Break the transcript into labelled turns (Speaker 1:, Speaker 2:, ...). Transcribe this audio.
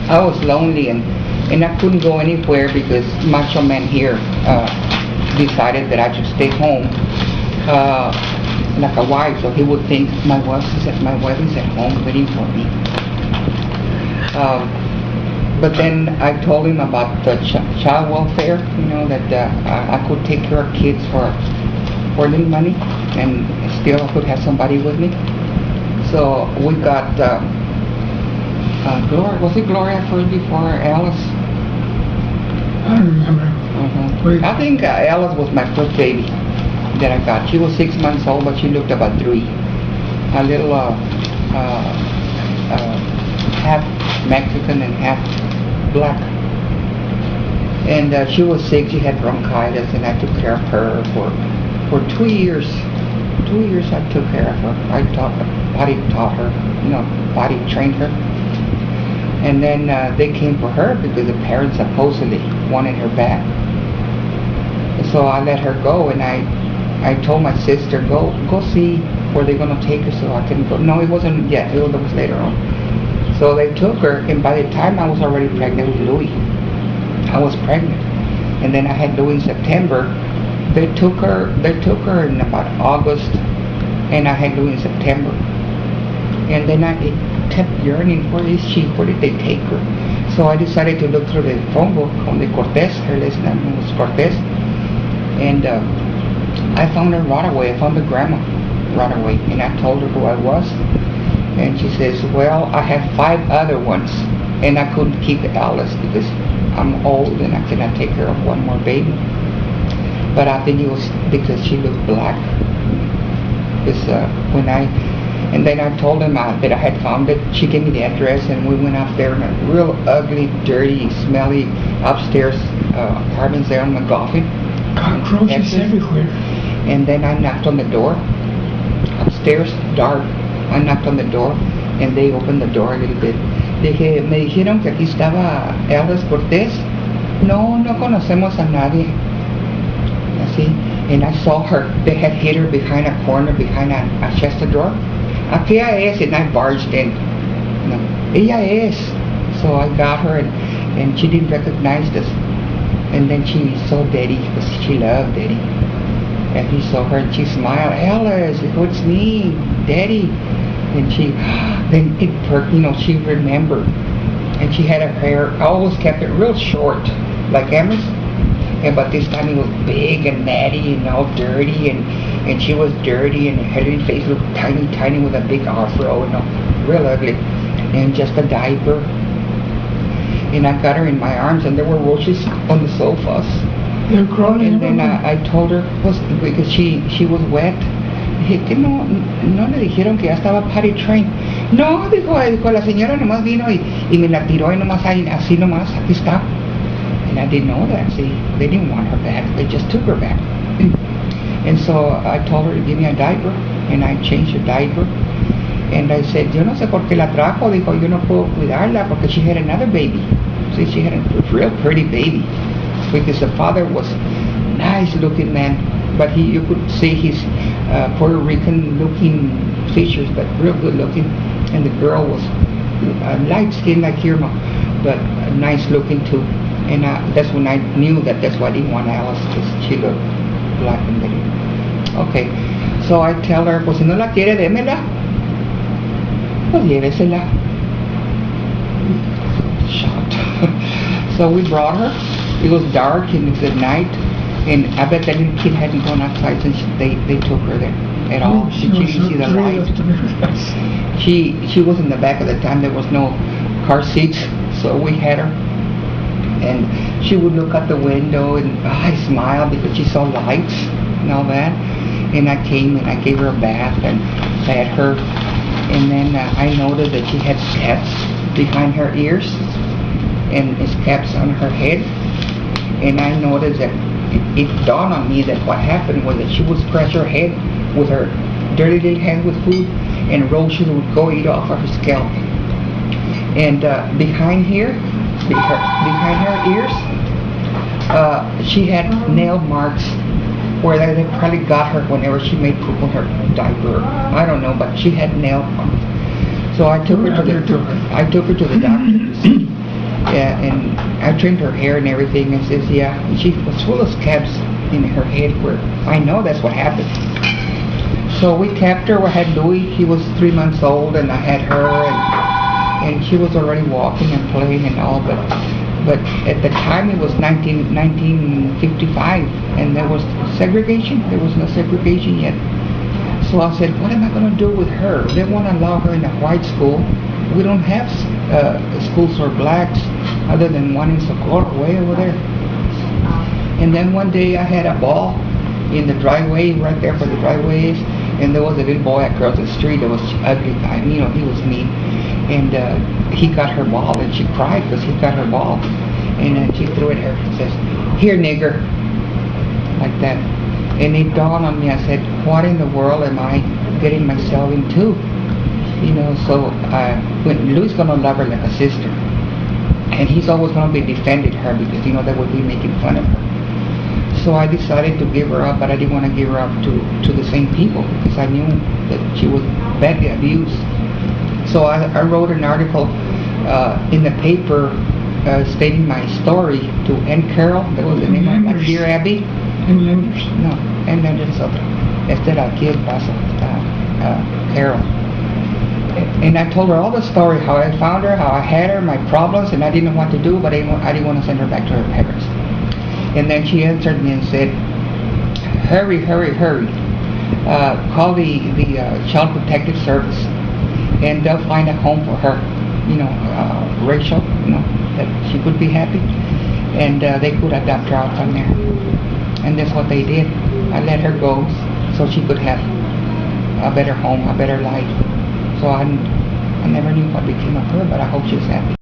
Speaker 1: I was lonely and I couldn't go anywhere because Macho Man here decided that I should stay home like a wife, so he would think my wife is at home waiting for me. But then I told him about the child welfare, that I could take care of kids for little money and still I could have somebody with me. So we got Gloria. Was it Gloria first before Alice?
Speaker 2: I don't remember.
Speaker 1: I think Alice was my first baby that I got. She was 6 months old, but she looked about 3. A little half Mexican and half black. And she was sick. She had bronchitis, and I took care of her for 2 years. 2 years I took care of her. I body taught her, body trained her. And then they came for her because the parents supposedly wanted her back. So I let her go, and I told my sister, go see where they're going to take her so I can go. No, it wasn't yet. It was later on. So they took her, and by the time I was already pregnant with Louis, I was pregnant. And then I had Louis in September. They took her in about August, and I had Louis in September. And then I kept yearning, where is she? Where did they take her? So I decided to look through the phone book on the Cortez. Her last name was Cortez. And I found her right away. I found the grandma right away. And I told her who I was. And she says, well, I have 5 other ones. And I couldn't keep Alice because I'm old and I cannot take care of one more baby. But I think it was because she looked black. Because and then I told him that I had found it. She gave me the address, and we went up there in a real ugly, dirty, smelly upstairs apartments there on McGoffin.
Speaker 2: Cockroaches everywhere.
Speaker 1: And then I knocked on the door. Upstairs, dark. I knocked on the door, and they opened the door a little bit. Me dijeron que aquí estaba Alice Cortez. No conocemos a nadie. Así. And I saw her. They had hid her behind a corner, behind a chest of drawer. Aquella es, and I barged in. Ella es. So I got her, and she didn't recognize us. And then she saw Daddy, because she loved Daddy. And he saw her, and she smiled. Alice, it's me, Daddy. And then it perked, she remembered. And she had her hair, I always kept it real short, like Emma's. But this time it was big and natty and all dirty, and she was dirty, and her little face looked tiny with a big afro, real ugly, and just a diaper. And I got her in my arms, and there were roaches on the sofas.
Speaker 2: They're crawling.
Speaker 1: And then I told her, because she was wet. Dije que no le dijeron que ya estaba potty trained. No, dijo la señora nomás vino y me la tiró y nomás así nomás, aquí está. And I didn't know that. See, they didn't want her back. They just took her back. And so I told her to give me a diaper, and I changed her diaper. And I said, yo no sé por qué la trajo. Dijo, yo no puedo cuidarla porque she had another baby. See, she had a real pretty baby. Because the father was a nice-looking man, but you could see his Puerto Rican-looking features, but real good-looking. And the girl was light-skinned like Irma, but nice-looking too. And that's when I knew that's why I didn't want Alice, because she looked black and pretty. Okay, so I tell her, pues si no la quiere, démela. Pues llévesela. Shot. So we brought her. It was dark and it was at night, and I bet that little kid hadn't gone outside since they took her there at all. She didn't see the light. She was in the back at the time. There was no car seats, so we had her. And she would look out the window, and I smiled because she saw lights and all that. And I came and I gave her a bath and fed her. And then I noticed that she had scabs behind her ears and scabs on her head. And I noticed that it dawned on me that what happened was that she would scratch her head with her dirty little hand with food, and roaches would go eat off of her scalp. And behind her ears, she had nail marks where they probably got her whenever she made poop on her diaper. I don't know, but she had nail marks. So I took her to the doctor to see. Yeah, and I trimmed her hair and everything, and says, yeah, and she was full of scabs in her head where I know that's what happened. So we kept her. We had Louis. He was 3 months old, and I had her, and she was already walking and playing and all. But at the time it was 1955, and there was segregation. There was no segregation yet. So I said, what am I going to do with her? They won't allow her in a white school. We don't have schools for blacks other than one in Socorro, way over there. And then one day I had a ball in the driveway, right there for the driveways, and there was a little boy across the street that was ugly guy. You know, he was mean, and he got her ball, and she cried because he got her ball, and then she threw it at her and says, "Here, nigger," like that. And it dawned on me. I said, "What in the world am I getting myself into?" You know, so when Louis gonna love her like a sister, and he's always gonna be defending her because you know that would be making fun of her. So I decided to give her up, but I didn't want to give her up to the same people because I knew that she was badly abused. So I wrote an article in the paper stating my story to Ann Carroll. That was the name of my Dear Abby.
Speaker 2: And lenders.
Speaker 1: No, Ann Lenders otra. Esta era aquí el paso. Carol. And I told her all the story, how I found her, how I had her, my problems, and I didn't know what to do, but I didn't want to send her back to her parents. And then she answered me and said, hurry, hurry, hurry. Call the Child Protective Service, and they'll find a home for her, you know, racial, you know, that she could be happy, and they could adopt her out from there. And that's what they did. I let her go so she could have a better home, a better life. So I never knew what became of her, but I hope she's happy.